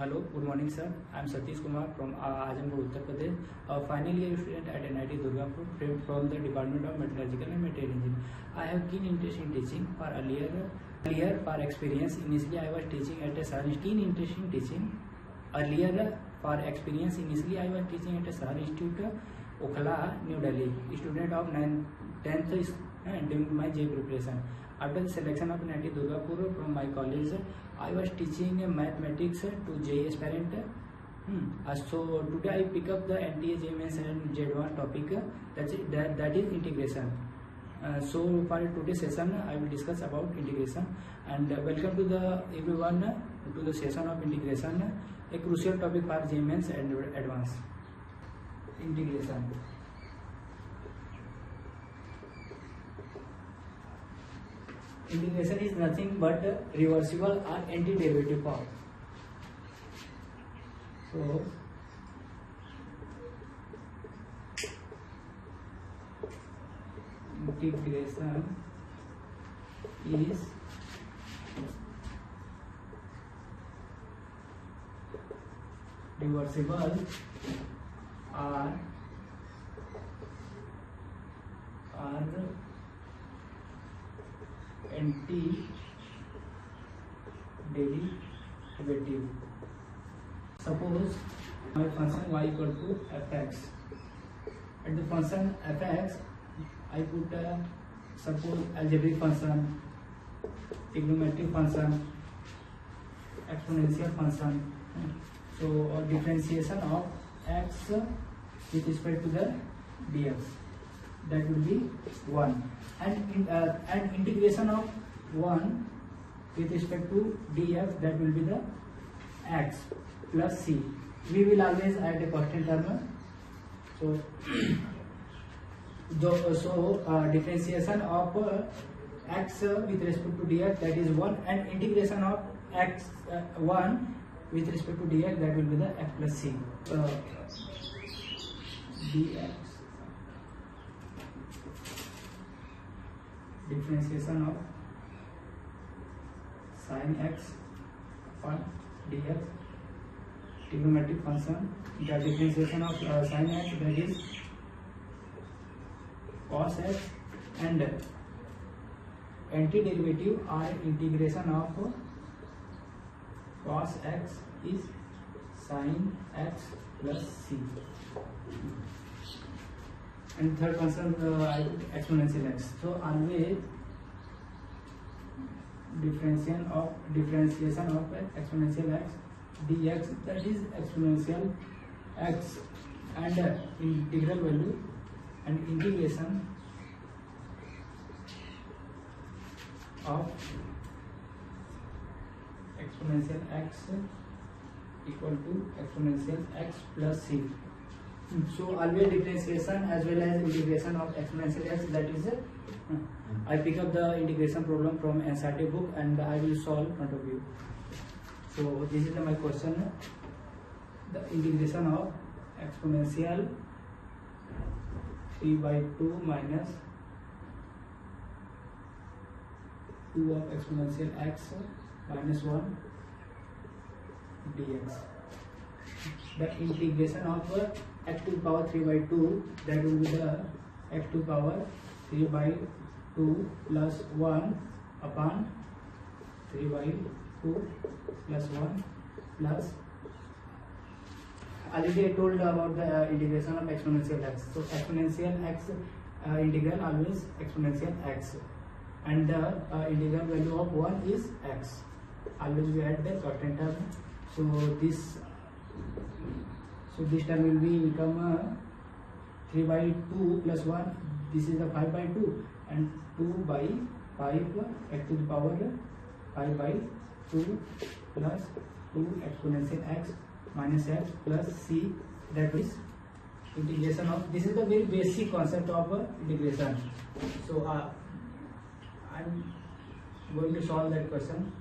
Hello, good morning, sir. I am Satish Kumar from Azamgarh, Uttar Pradesh. A final year student at NIT Durgapur from the Department of Metallurgical and Material Engineering. I have keen interest in teaching. For earlier for experience, initially I was teaching at a keen interest in teaching. Earlier for experience, initially I was teaching at a Sahar Institute, Okhla, New Delhi. Student of 10th during my J preparation. After the selection of NIT Durgapur from my college, I was teaching mathematics to J aspirant. So today I pick up the NTA J Mains and J Advanced topic, that is integration. So for today's session I will discuss about integration, and welcome to everyone to the session of integration, a crucial topic for J Mains and Advanced. Integration. Integration is nothing but reversible or antiderivative form. So integration is reversible or antiderivative. Suppose my function y equal to fx. At the function fx, I put suppose algebraic function, trigonometric function, exponential function. So differentiation of x with respect to the dx, that will be 1, and integration of 1 with respect to df, that will be the x plus c. We will always add a constant term. So differentiation of x with respect to dx, that is 1, and integration of x 1 with respect to dx, that will be the x plus c. Dx differentiation of sin x upon dx, trigonometric function, the differentiation of sin x, that is cos x, and antiderivative or integration of cos x is sin x plus c. And third function exponential x. So always differentiation of exponential x dx, that is exponential x, and integral value and integration of exponential x equal to exponential x plus c. So always differentiation as well as integration of exponential x, that is I pick up the integration problem from NCERT book and I will solve in front of you. So this is my question: the integration of exponential 3/2 minus 2 of exponential x minus 1 dx. The integration of x to the power 3/2, that will be the x to the power 3/2 plus 1 upon 3/2 plus 1 plus, already I told about the integration of exponential x. So exponential x integral always exponential x, and the integral value of 1 is x. Always we add the constant term. So this term will become 3/2 plus 1. This is the 5/2, and 2/5 x to the power 5/2 plus 2 exponential x minus x plus c, that is integration of. This is the very basic concept of integration. So I'm going to solve that question.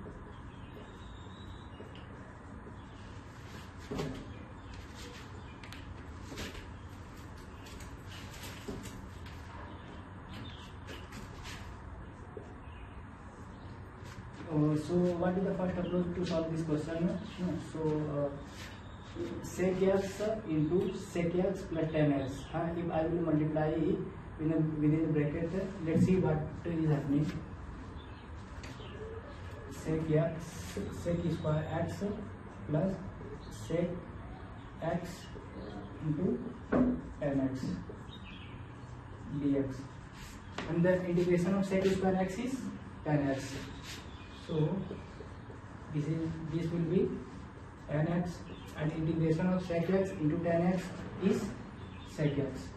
so what is the first approach to solve this question? So sec x into sec x plus tan x. If I will multiply within the bracket, let's see what is happening. Sec square x plus sec x into tan x dx, and the integration of sec square x is tan x. So this will be tan x, and integration of sec x into tan x is sec x,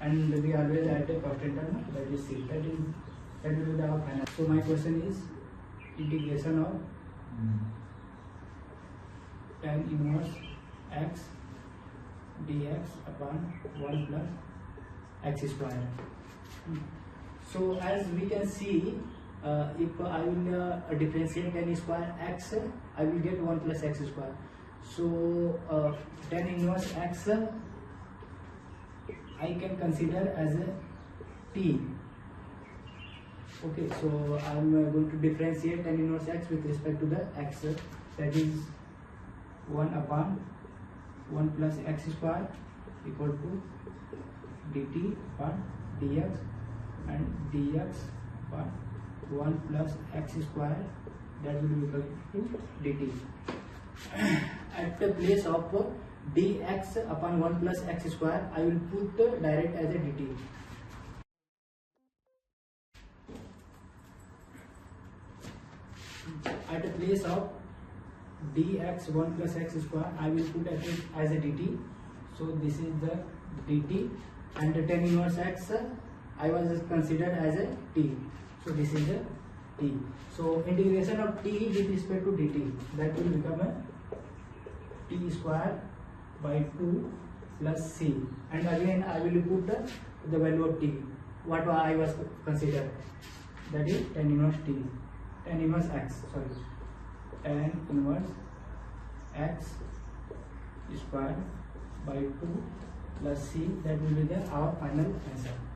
and we always add a constant term, that is c. That will be our final. So my question is integration of tan inverse x dx upon 1 plus x square. So as we can see, if I will differentiate tan square x, I will get 1 plus x square. So tan inverse x I can consider as a t. Okay, so I am going to differentiate tan inverse x with respect to the x, that is 1 upon 1 plus x square equal to dt upon dx, and dx upon 1 plus x square, that will be equal to dt. At the place of dx upon 1 plus x square, I will put direct as a dt. At the place of dx 1 plus x square, I will put as a dt. So this is the dt, and the tan inverse x I was considered as a t. So this is the t. So integration of t with respect to dt, that will become a t square by 2 plus c, and again I will put the value of t, what I was considered, that is tan inverse x, tan inverse x square by 2 plus c, that will be our final answer.